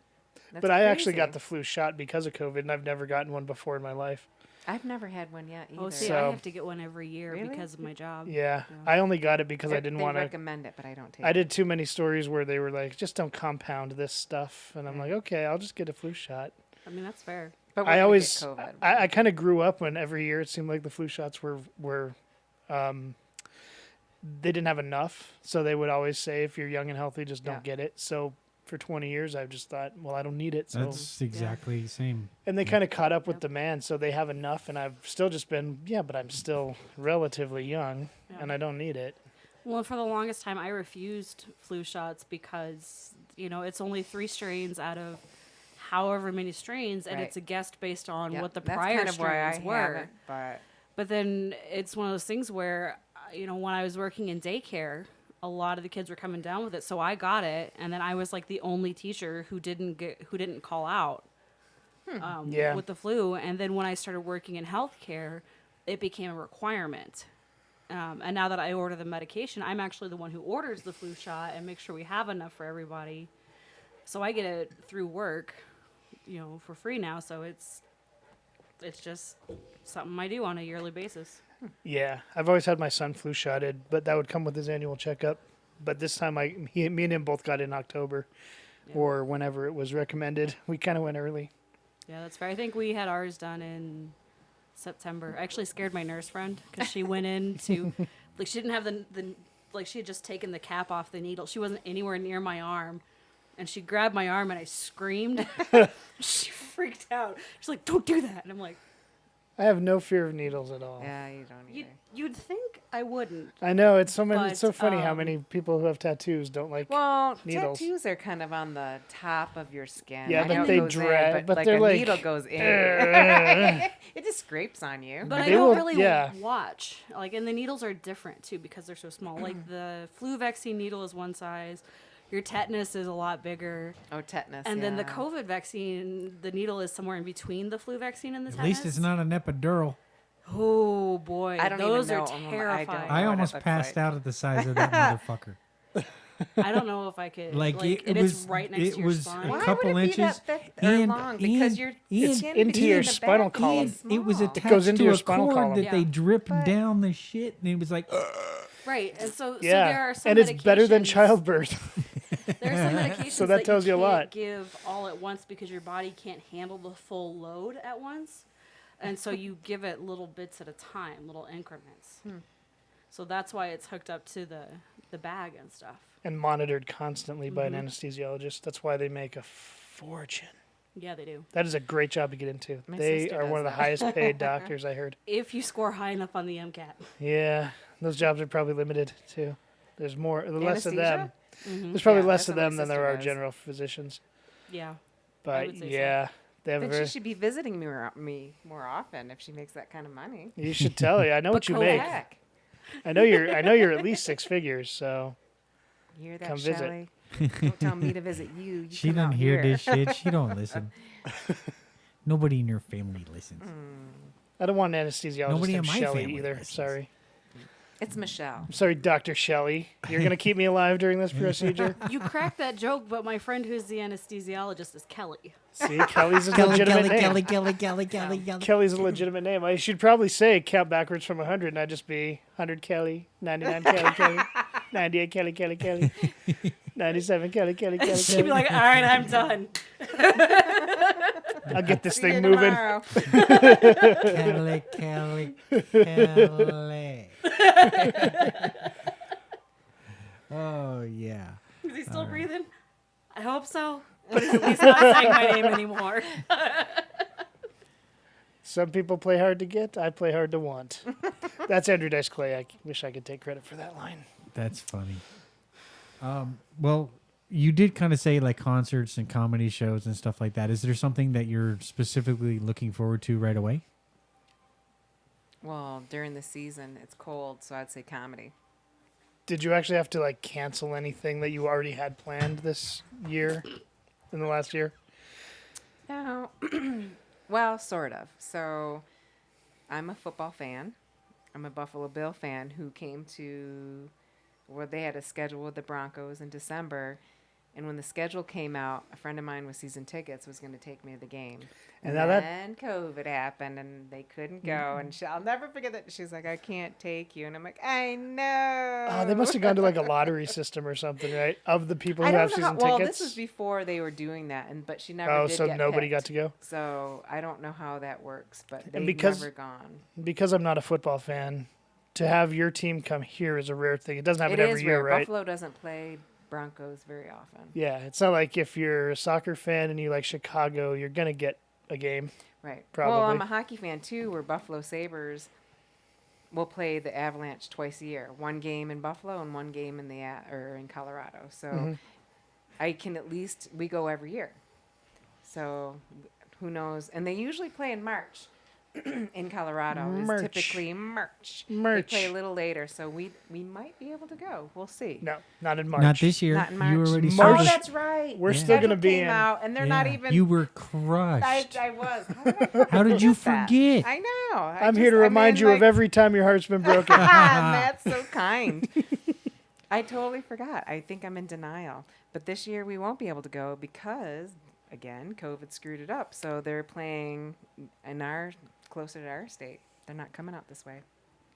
That's But I actually crazy. got the flu shot because of COVID, and I've never gotten one before in my life. I've never had one yet either. Oh, see, I So- have to get one every year Really? because of my job. Yeah, Yeah. I only got it because I didn't They want to. recommend it, but I don't take I it. did too many stories where they were like, "Just don't compound this stuff," and I'm Right. like, "Okay, I'll just get a flu shot." I mean, that's fair. But we're I gonna always, get COVID. I kind of grew up when every year it seemed like the flu shots were they didn't have enough, so they would always say, "If you're young and healthy, just don't Yeah. get it." So for 20 years, I've just thought, "Well, I don't need it." So That's exactly the same. and they kind of caught up with Yep. demand, so they have enough, and I've still just been, yeah, but I'm still relatively young, Yeah. and I don't need it. Well, for the longest time, I refused flu shots because, you know, it's only 3 strains out of however many strains, and Right. it's a guess based on Yep, what the that's prior kind of where I strains have were. it, but But then it's one of those things where, you know, when I was working in daycare, a lot of the kids were coming down with it, so I got it, and then I was like the only teacher who didn't call out Yeah. with the flu. And then when I started working in healthcare, it became a requirement. And now that I order the medication, I'm actually the one who orders the flu shot and makes sure we have enough for everybody. So I get it through work, you know, for free now. So it's just something I do on a yearly basis. Yeah, I've always had my son flu shotted, but that would come with his annual checkup. But this time, me and him both got it in October, Yeah. or whenever it was recommended. We kind of went early. Yeah, that's fair. I think we had ours done in September. I actually scared my nurse friend because she went in to, like, she didn't have the like, she had just taken the cap off the needle. She wasn't anywhere near my arm. And she grabbed my arm and I screamed. She freaked out. She's like, "Don't do that." And I'm like, I have no fear of needles at all. yeah, you don't either. you'd think I wouldn't. I know it's so many. But, It's so funny how um, many people who have tattoos don't like. Well, needles. tattoos are kind of on the top of your skin. Yeah, I but know it they goes in, drag- but like they're a like, needle goes in. It just scrapes on you. But I they don't will- really yeah. watch. Like, and the needles are different too because they're so small. Like the flu vaccine needle is one size. Your tetanus is a lot bigger. Oh, tetanus. And then the yeah. COVID vaccine, the needle is somewhere in between the flu vaccine and the At tetanus. least it's not an epidural. Oh boy, I don't even those know. are I don't terrifying. know. I what it almost looks passed like. out at the size of that motherfucker. I don't know if I could. Like, it and was- it's right next it to your was spine. a Why couple would it be inches, that thick or and- long? Because and- your It's skin into between your the spinal back column. is it was small. attached goes into to your a spinal cord column. that they Yeah. dripped But- down the shit, and it was like, Right, and so there Yeah, are some and it's better than medications- childbirth. There are some medications So that tells you a can't lot. give all at once because your body can't handle the full load at once, and so you give it little bits at a time, little increments. So that's why it's hooked up to the bag and stuff. And monitored constantly by an Mhm. anesthesiologist. That's why they make a fortune. Yeah, they do. That is a great job to get into. My They sister are one of the does that. highest paid doctors, I heard. If you score high enough on the MCAT. Yeah, those jobs are probably limited too. There's less of them. Hmm. There's probably Yeah, less that's of what my them than there sister are does. general physicians. Yeah. But would say so. yeah, they have a Then very. she should be visiting me more often if she makes that kind of money. You should tell her. I know what you But make. Heck, I know you're at least 6 figures. So you hear that, Come visit. Shelley? Don't tell me to visit you. You she come doesn't out hear here. this shit. She don't listen. Nobody in your family listens. I don't want an anesthesiologist Nobody named in my Shelley family either. listens. Sorry. It's Michelle. I'm sorry, Dr. Shelley. You're gonna keep me alive during this procedure. You cracked that joke, but my friend who's the anesthesiologist is Kelly. See, Kelly's a legitimate name. Kelly. Kelly's a legitimate name. I should probably say count backwards from 100, and I'd just be 100 Kelly, 99 Kelly, 98 Kelly, 97 Kelly. She'd be like, all right, I'm done. I'll get this See you thing moving. tomorrow. Kelly. Oh yeah. Is he still breathing? I hope so. But he's at least not saying my name anymore. Some people play hard to get. I play hard to want. That's Andrew Dice Clay. I wish I could take credit for that line. That's funny. Well, you did kind of say like concerts and comedy shows and stuff like that. Is there something that you're specifically looking forward to right away? Well, during the season, it's cold, so I'd say comedy. Did you actually have to like cancel anything that you already had planned this year, in the last year? No. Well, sort of. So I'm a football fan. I'm a Buffalo Bill fan who came to, well, they had a schedule with the Broncos in December. And when the schedule came out, a friend of mine with season tickets was going to take me to the game. And And now that- then COVID happened and they couldn't go. And I'll never forget that. She's like, I can't take you. And I'm like, I know. Oh, they must have gone to like a lottery system or something, right? Of the people I who don't have know season how, well, tickets. this was before they were doing that, but she never Oh, did so get nobody got picked. to go? So I don't know how that works, but they've And because- never gone. Because I'm not a football fan, to have your team come here is a rare thing. It doesn't happen It every is year, rare. right? Buffalo doesn't play Broncos very often. Yeah, it's not like if you're a soccer fan and you like Chicago, you're going to get a game. Right. Probably. Well, I'm a hockey fan too, where Buffalo Sabres will play the Avalanche twice a year. One game in Buffalo and one game in in Colorado. So Mm-hmm. I can at least we go every year. So who knows? And they usually play in March. In Colorado, March. It's typically March. March. They play a little later, so we might be able to go. We'll see. No, not in March. Not this year. Not in You March. already March. sold Oh, us- that's right. We're Yeah. still going to Schedule be came in. out, and they're not Yeah, even. You were crushed. I was. How did I fucking How did you forget that? forget? I know. I'm here to remind you of every time your heart's been broken. That's so kind. I totally forgot. I think I'm in denial. But this year we won't be able to go because, again, COVID screwed it up. So they're playing closer to our state. They're not coming out this way.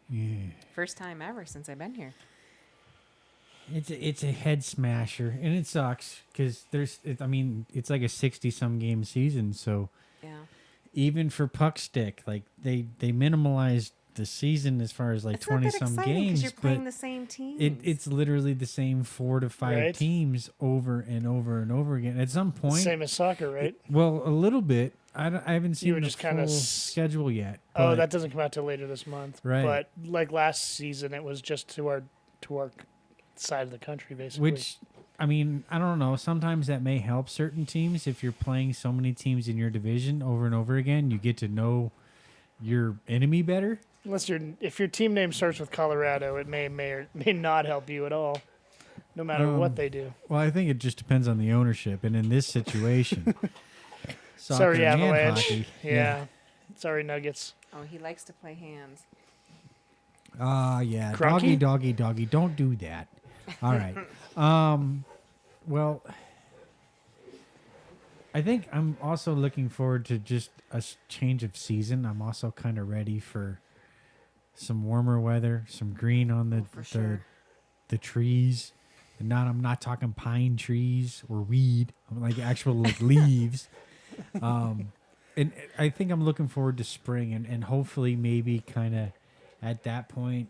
Yeah. First time ever since I've been here. It's a head smasher, and it sucks because it's like a 60-some game season. So Yeah. even for puck stick, like they minimalized the season as far as like It's not that 20-some exciting games, you're playing but the same teams. it's literally the same 4 to 5 Right. teams over and over and over again. At some point, Same as soccer, right? well, a little bit. I haven't seen were the just full kinda schedule yet. Oh, but- that doesn't come out till later this month. Right. But like last season, it was just to our side of the country, basically. Which, I mean, I don't know. Sometimes that may help certain teams if you're playing so many teams in your division over and over again. You get to know your enemy better. Unless if your team name starts with Colorado, it may or may not help you at all, no matter what they do. Well, I think it just depends on the ownership. And in this situation, soccer Sorry, and Avalanche. hockey, Yeah. Sorry, Nuggets. Oh, he likes to play hands. Yeah. Crunky? Doggy. Don't do that. All right. Well, I think I'm also looking forward to just a change of season. I'm also kind of ready for some warmer weather, some green on the trees. And I'm not talking pine trees or weed. I'm like actual like leaves. And I think I'm looking forward to spring and hopefully maybe kind of at that point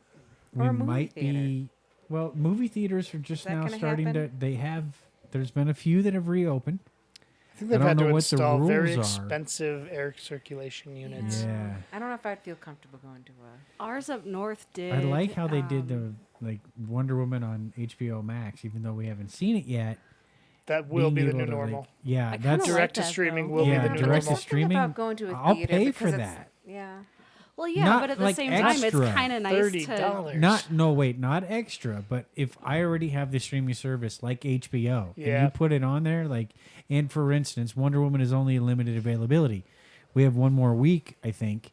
we Or a movie might theater. be. Well, movie theaters are just Is that now gonna starting happen? there's been a few that have reopened. I think they've I had don't to know what the install very rules are. expensive air circulation units. Yeah. I don't know if I'd feel comfortable going to a. Ours up north did. I like how they did the um, like Wonder Woman on HBO Max, even though we haven't seen it yet. That will be being the new able to, like, normal. yeah, I kinda that's like Direct to that, streaming though. will Yeah, be the new direct to normal. streaming. About going to a I'll theater pay because for it's- that. Yeah. Well, yeah, Not but at the like same time, it's extra. kind of nice to. $30. Not extra, but if I already have the streaming service like HBO and Yeah. you put it on there, like, and for instance, Wonder Woman is only a limited availability. We have one more week, I think,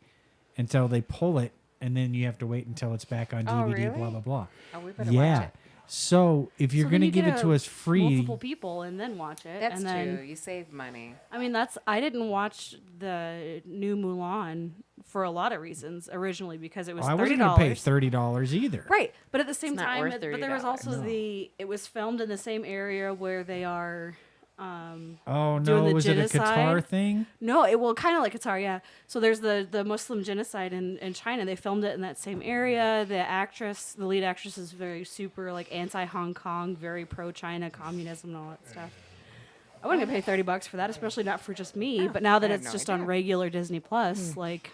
until they pull it, and then you have to wait until it's back on Oh, DVD. really? Blah blah blah. Oh, we better Yeah. watch it. So if you're So then gonna you give get it to a us free, multiple people and then watch it. That's and then, true. You save money. I mean, I didn't watch the new Mulan for a lot of reasons originally because it was I $30. wasn't gonna pay $30 either. Right, but at the same It's not time, worth but there was also $30. it was filmed in the same area where they are. Oh Doing no, the was it a Qatar genocide? thing? No, it will kind of like Qatar, yeah. So there's the Muslim genocide in China. They filmed it in that same area. The lead actress, is very super like anti-Hong Kong, very pro-China, communism, and all that stuff. I wouldn't pay $30 for that, especially not for just me. But now that I had it's no just idea. on regular Disney Plus, like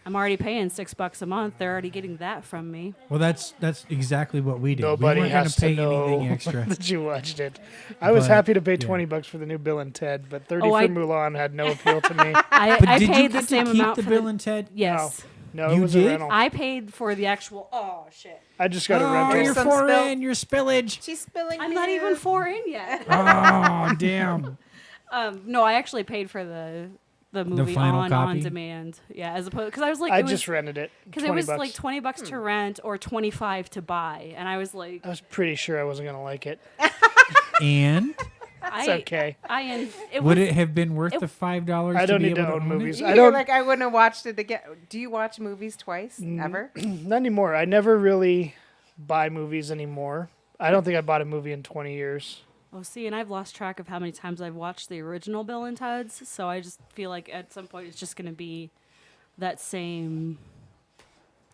I'm already paying $6 a month. They're already getting that from me. Well, that's exactly what we did. Nobody we weren't has gonna to pay know anything extra. that you watched it. I was But, happy to pay yeah. $20 for the new Bill and Ted, but 30 Oh, for I- Mulan had no appeal to me. I But did paid you the get same to keep amount the for Bill and Ted? Yes. No, You it was did? a rental. I paid for the actual. Oh shit! I just got a Oh, rental. you're some four spill. in, your spillage. She's spilling. I'm not even 4 in yet. Oh, damn. No, I actually paid for the movie final on copy? demand. Yeah, as opposed because I was like, I it was, just rented it. because 20 it was bucks. like $20 to rent or 25 to buy, and I was like, I was pretty sure I wasn't gonna like it. And It's okay. It would was, it have been worth it- the $5? I don't be need able to own it? movies. I I don't like. I wouldn't have watched it again. Do you watch movies twice ever? not anymore. I never really buy movies anymore. I don't think I bought a movie in 20 years. Oh, see, and I've lost track of how many times I've watched the original Bill and Ted's, so I just feel like at some point it's just going to be that same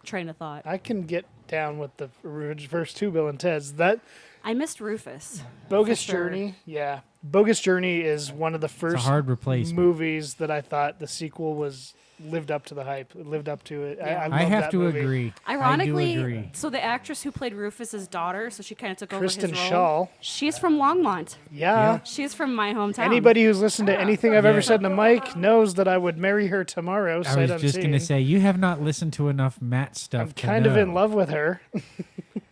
train of thought. I can get down with the first two Bill and Ted's. That I missed Rufus. Bogus sure. Journey, yeah. Bogus Journey is one of the It's a first hard replacement. movies that I thought the sequel was lived up to the hype. It lived up to it. Yeah. I I love have that to movie. agree. Ironically, I do agree. so the actress who played Rufus's daughter, so she kind of took Kristen over his Shaw. role. She's from Longmont. Yeah. She's from my hometown. Anybody who's listened to anything I've Yeah. ever said to Mike knows that I would marry her tomorrow. I Sight was just unseen. gonna say you have not listened to enough Matt stuff. I'm to kind of know. in love with her.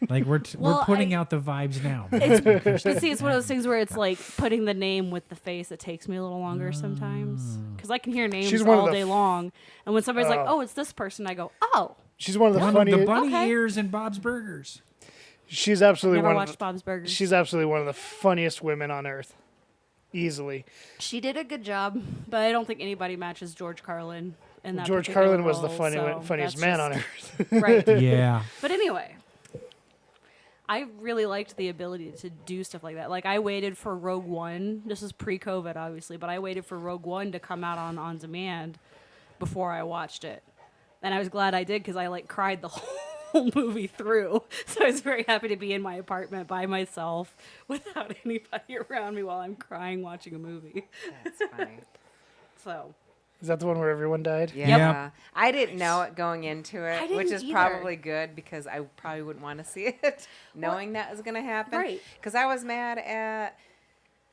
Like we're Well, putting I- out the vibes now. But see, it's one of those things where it's like putting the name with the face. It takes me a little longer sometimes because I can hear names She's one of all the day long, and when somebody's like, Oh. "Oh, it's this person," I go, "Oh." She's one of the One of funniest. the bunny Okay. ears and Bob's Burgers. She's absolutely Never one. Of watched Bob's Burgers. she's absolutely one of the funniest women on earth. Easily. She did a good job, but I don't think anybody matches George Carlin in that. George particular Carlin was the role, funniest so man that's on earth. just- Right. Yeah. But anyway, I really liked the ability to do stuff like that. Like I waited for Rogue One. This is pre-COVID, obviously, but I waited for Rogue One to come out on demand before I watched it, and I was glad I did because I like cried the whole movie through. So I was very happy to be in my apartment by myself without anybody around me while I'm crying watching a movie. That's funny. So Is that the one where everyone died? Yeah. I didn't know it going into I it, didn't which is either. probably good because I probably wouldn't want to see it knowing that was going to happen. Right. Because I was mad at,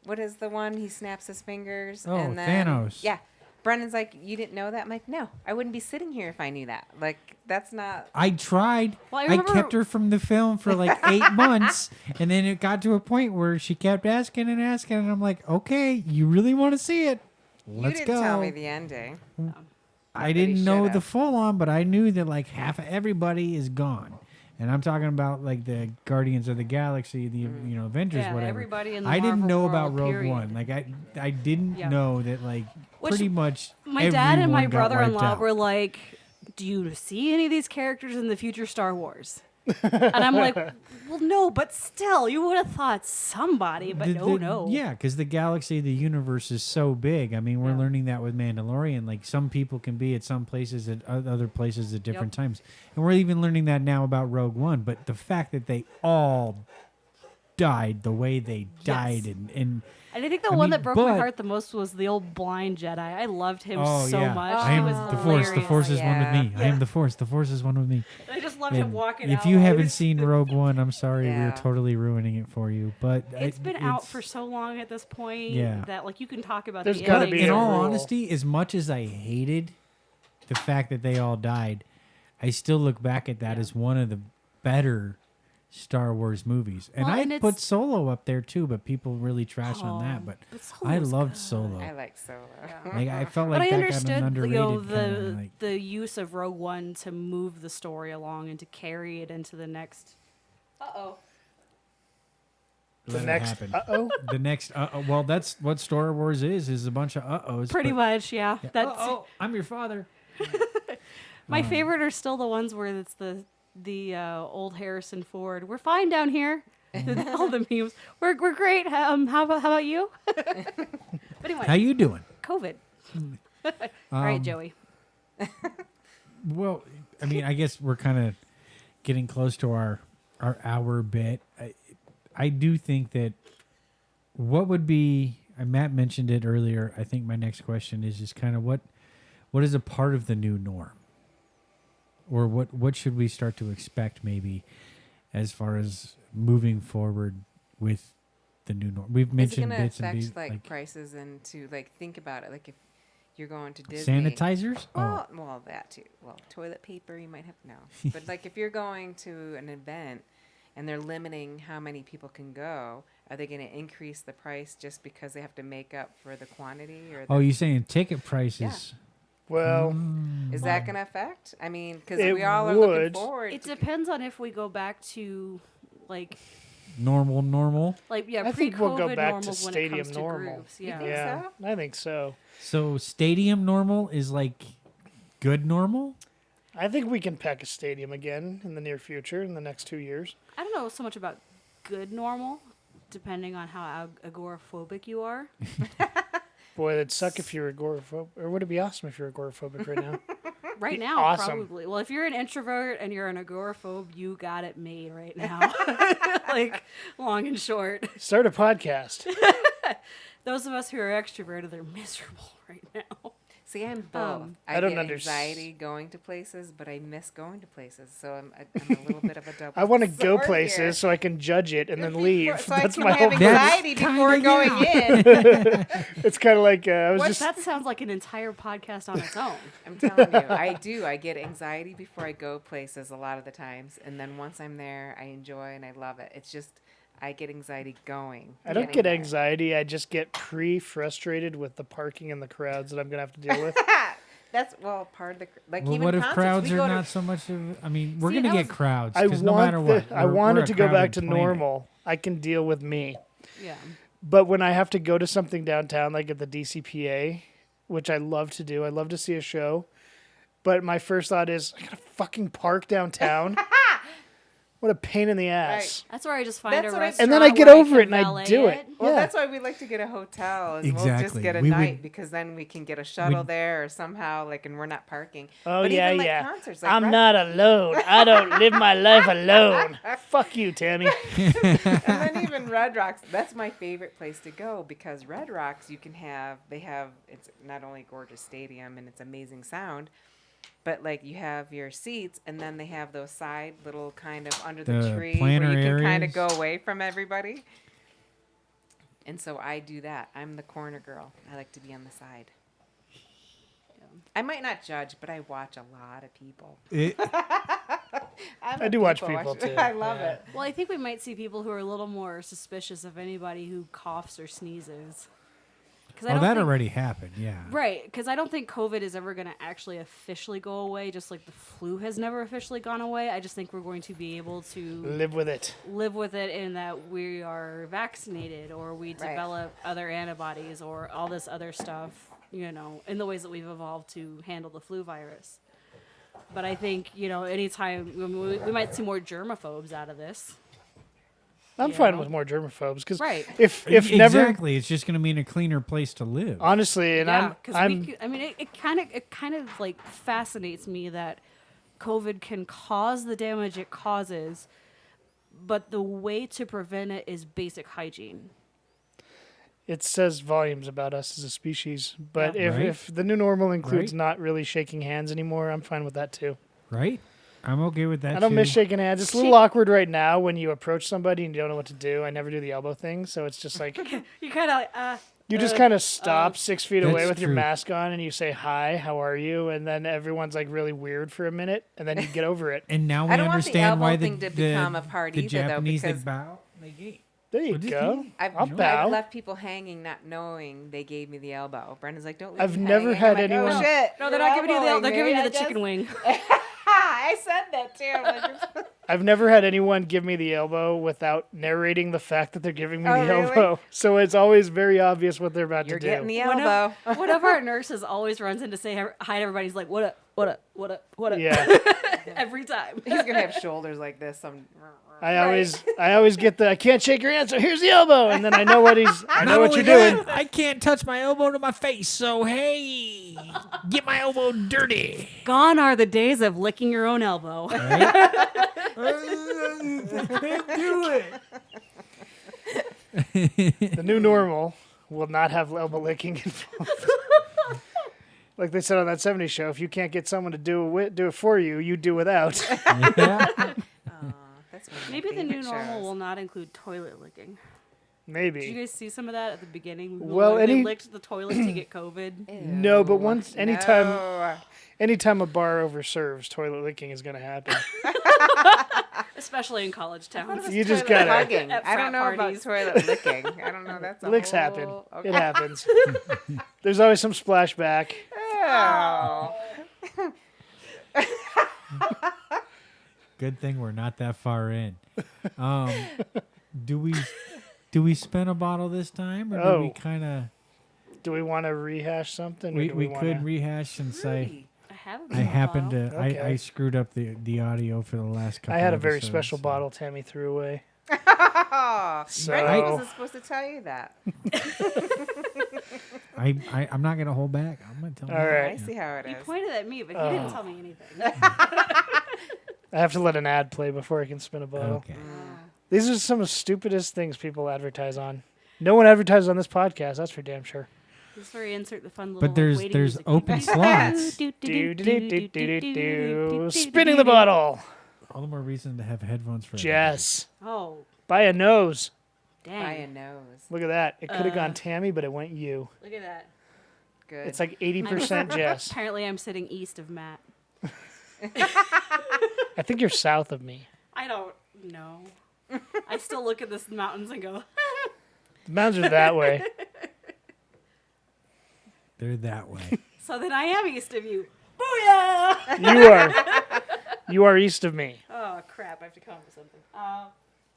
what is the one? He snaps his fingers. Oh, and then, Thanos. Yeah. Brendan's like, you didn't know that? I'm like, no, I wouldn't be sitting here if I knew that. Like, that's not. I tried. Well, I I remember- kept her from the film for like 8 months, and then it got to a point where she kept asking, and I'm like, okay, you really want to see it? Let's you go. didn't tell me the ending. I didn't Nobody know should the have. full on, but I knew that like half of everybody is gone, And I'm talking about like the Guardians of the Galaxy, the Avengers, Yeah, whatever. everybody in the I didn't Marvel know about world, Rogue period. One. Like I didn't Yeah. know that like Which pretty much My dad and my everyone got wiped brother-in-law out. were like, "Do you see any of these characters in the future Star Wars?" And I'm like, "Well, no, but still, you would have thought somebody, but no." Yeah, because the galaxy, the universe is so big. I mean, we're Yeah. learning that with Mandalorian. Like some people can be at some places at other places at different times, and we're even learning that now about Rogue One. But the fact that they all died the way they died, and And I think the I one mean, that broke my but- heart the most was the old blind Jedi. I loved him oh so yeah, much. I He am was the Force. The hilarious. Force is one with Yeah. me. I am the Force. The Force is one with me. I just loved him And walking if out. you while he haven't was- seen Rogue One, I'm sorry, we're Yeah. totally ruining it for you. But it's been out for so long at this point Yeah. that like you can talk about There's the gotta ending. be in a all rule. honesty, as much as I hated the fact that they all died, I still look back at that Yeah. as one of the better Star Wars movies. And Well, I and put it's- Solo up there too, but people really trash on that. But Solo I was loved good. Solo. I like Solo. Like I felt But like I that got understood, an underrated the kinda, like, the use of Rogue One to move the story along and to carry it into the next. The let it next. happen. Uh-oh. The next. Well, that's what Star Wars is a bunch of uh-ohs. Pretty but- much, yeah. That's Oh, I'm your father. my favorite are still the ones where it's the old Harrison Ford. We're fine down here. All the memes. We're great. How about you? But anyway, How you doing? COVID. All right, Joey. Well, I mean, I guess we're kind of getting close to our hour bit. I do think that what would be, Matt mentioned it earlier. I think my next question is just kind of what is a part of the new norm, or what should we start to expect maybe as far as moving forward with the new norm? We've Is it mentioned going to bits and affect pieces like prices and to like think about it? Like if you're going to Disney. sanitizers. Well, that too. Well, toilet paper you might have no. But like if you're going to an event and they're limiting how many people can go, are they going to increase the price just because they have to make up for the quantity? Or Oh, you saying ticket prices? Well, is that going to affect? I mean, because It we all are looking would. forward. It to- depends on if we go back to like Normal. yeah. I think we'll go pre-COVID back to normals when it stadium comes to normal. groups. You Yeah. think yeah, so? I think so. So stadium normal is like good normal. I think we can pack a stadium again in the near future, in the next 2 years. I don't know so much about good normal, depending on how agoraphobic you are. Boy, it'd suck if you're agoraphobic. Or would it be awesome if you're agoraphobic right now? Right Be now, awesome. probably. Well, if you're an introvert and you're an agoraphobe, you got it made right now. Like, long and short. Start a podcast. Those of us who are extroverted, they're miserable right now. See, I'm both. I don't get underst- anxiety going to places, but I miss going to places. So I'm a little bit of a double. I want to go sword places here. so I can judge it and then Before- leave. So I That's can my have whole. That's anxiety before kinda going in. It's kind of like I was just. That sounds like an entire podcast on its own. I'm telling you, I do. I get anxiety before I go places a lot of the times, and then once I'm there, I enjoy and I love it. It's just I get anxiety going. I don't getting get there. anxiety. I just get frustrated with the parking and the crowds that I'm gonna have to deal with. That's part of the like Well, even what if concerts, crowds we are go to- not so much of? I mean, we're See, gonna that get was- crowds I because no want matter what, I we're wanted a to go back crowded to planet. normal. I can deal with me. Yeah. But when I have to go to something downtown, like at the DCPA, which I love to do, I love to see a show. But my first thought is, I gotta fucking park downtown. What a pain in the ass. That's where I just find That's a what I- restaurant. And then I get where over can it and I valet do it. Well, Yeah. that's why we like to get a hotel, and we'll just Exactly. get a We would- night because then we can get a shuttle We'd- there or somehow like, and we're not parking. Oh, but yeah, even, like, yeah. Concerts, like I'm Red- not alone. I don't live my life alone. Fuck you, Tammy. And then even Red Rocks, that's my favorite place to go because Red Rocks, it's not only a gorgeous stadium and it's amazing sound, but like you have your seats and then they have those side little kind of under the The tree where planter you can kind of areas. go away from everybody. And so I do that. I'm the corner girl. I like to be on the side. I might not judge, but I watch a lot of people. I do watch people, watcher. too. I love Yeah. it. Well, I think we might see people who are a little more suspicious of anybody who coughs or sneezes. I Oh, don't that think, already happened. Yeah. Right, because I don't think COVID is ever going to actually officially go away, just like the flu has never officially gone away. I just think we're going to be able to Live with it. live with it in that we are vaccinated or we Right. develop other antibodies or all this other stuff, you know, in the ways that we've evolved to handle the flu virus. But I think, you know, anytime we might see more germaphobes out of this. I'm You fine know? with more germaphobes because Right. if never Exactly. It's just going to mean a cleaner place to live. honestly, and Yeah, I'm because I mean, it kind of like fascinates me that COVID can cause the damage it causes, but the way to prevent it is basic hygiene. it says volumes about us as a species. But Yeah. if, Right. if the new normal includes Right. not really shaking hands anymore, I'm fine with that too. Right? I'm okay with that I don't too. miss shaking hands. It's a little awkward right now when you approach somebody and you don't know what to do. I never do the elbow thing, so it's just like You kind of like, you just kind of stop 6 feet away That's with your true. mask on and you say hi, how are you, and then everyone's like really weird for a minute, and then you get over it. And now we I don't want the understand elbow why the, thing to become a part the either, though, Japanese because- that bow, they gate. There you What did go. he- I've I'll bow. left people hanging, not knowing they gave me the elbow. Brendan's like, "Don't leave I've me never hanging." had I'm like, anyone- Oh, shit, no, they're you're not giving you the elbowing they're giving me, you I the guess. chicken wing. I said that too. I'm like, I've never had anyone give me the elbow without narrating the fact that they're giving me Oh, the really? elbow. So it's always very obvious what they're about You're to do. getting the One of- elbow. One of our nurses always runs in to say hi to everybody. He's like, "What up? What up? What up? What up?" Yeah. Every time. He's gonna have shoulders like this. I always get the I can't shake your hand, so here's the elbow, and then I know what you're doing. I can't touch my elbow to my face, so hey, get my elbow dirty. Gone are the days of licking your own elbow. Do it. The new normal will not have elbow licking involved. Like they said on that 70s show, if you can't get someone to do it for you, you do without. Yeah. That's one of my Maybe the new favorite normal shows. will not include toilet licking. Did you Maybe. guys see some of that at the beginning? Well, Like, they any- licked the toilet to get COVID. No, but once Ew, anytime no. anytime a bar overserves, toilet licking is going to happen. Especially in college towns. You just Toilet gotta- hugging. At I don't frat know parties. about toilet licking. I don't know. That's a Licks whole... happen. Okay. It happens. There's always some splashback. Oh. Good thing we're not that far in. Do we spin a bottle this time, or do we Oh. kind of Do we want to rehash something? Or we do we could wanna... rehash and say I have I happened to Okay. I screwed up the audio for the last couple. I had a very episodes, special so- bottle Tammy threw away. Oh, So Brendan wasn't supposed to tell you that. I'm not gonna hold back. I'm gonna tell. All you. right. I see how it He is. pointed at me, but he didn't tell me anything. I have to let an ad play before I can spin a bottle. Okay. These are some of the stupidest things people advertise on. No one advertises on this podcast. That's for damn sure. This is where you insert the fun little But there's waiting there's music. open slots. Spinning the bottle. All the more reason to have headphones for Jess, Oh, by a nose. By a dang. nose. Look at that. It could have gone Tammy, but it went you. Look at that. Good. It's like 80% Jess. Apparently, I'm sitting east of Matt. I think you're south of me. I don't know. I still look at the mountains and go, The mountains are that way. They're that way. so then I am east of you. Booyah! You are east of me. Oh, crap. I have to come up with something.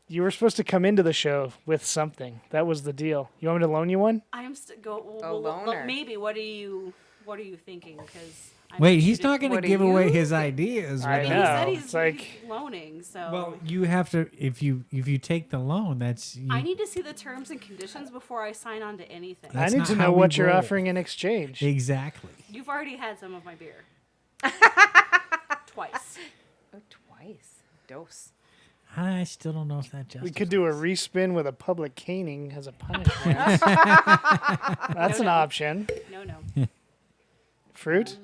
You were supposed to come into the show with something. That was the deal. You want me to loan you one? I'm go. A loner. Maybe. What are you thinking? Because Wait, he's not gonna what do give you away his think? ideas. I He without- know. said It's he's like- loaning, so. Well, you have to if you take the loan. That's I need to see the terms and conditions before I sign on to anything. I That's need not to how know we what you're roll. offering in exchange. exactly. You've already had some of my beer. Twice. Oh, twice. Dose. I still don't know if that justifies. We could do a respin with a public caning as a punishment. That's an No. option. No. Fruit,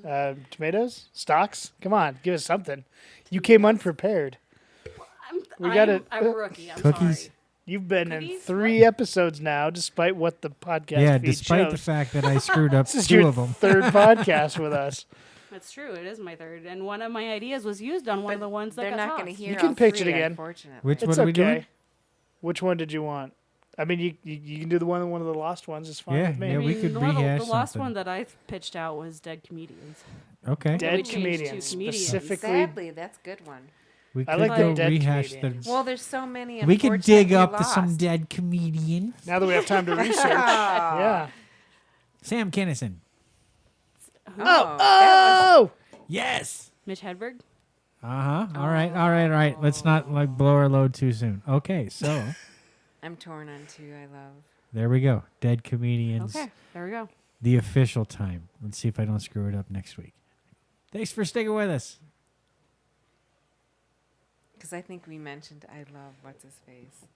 tomatoes, stocks. Come on, give us something. You came unprepared. We gotta- I'm a rookie. I'm Cookies? sorry. You've been in Cookies? 3 episodes now, despite what the podcast Yeah, feed despite shows. the fact that I screwed up This is 2 your of them. 3rd podcast with us. That's true. It is my third, and one of my ideas was used on one of the ones that They're got not going to tossed. hear You can all pitch it 3, again. Unfortunately. Which It's what are we okay. doing? Which one did you want? I mean, you can do one of the lost ones. It's fine Yeah, with me. yeah, we could the rehash last something. one that I pitched out was dead comedians. Okay. we Dead changed to comedians, comedians. specifically. Sadly, that's a good one. We I could like the go dead rehash comedians. the. Well, there's so many. We could dig unfortunately up some lost. dead comedians. Now that we have time to research. Yeah. Sam Kinison. Oh! Yes. Mitch Hedberg. All right. Let's not like blow our load too soon. Okay, so I'm torn on two. I love. there we go. Dead comedians. Okay, there we go. The official time. Let's see if I don't screw it up next week. Thanks for sticking with us. Because I think we mentioned I love what's his face.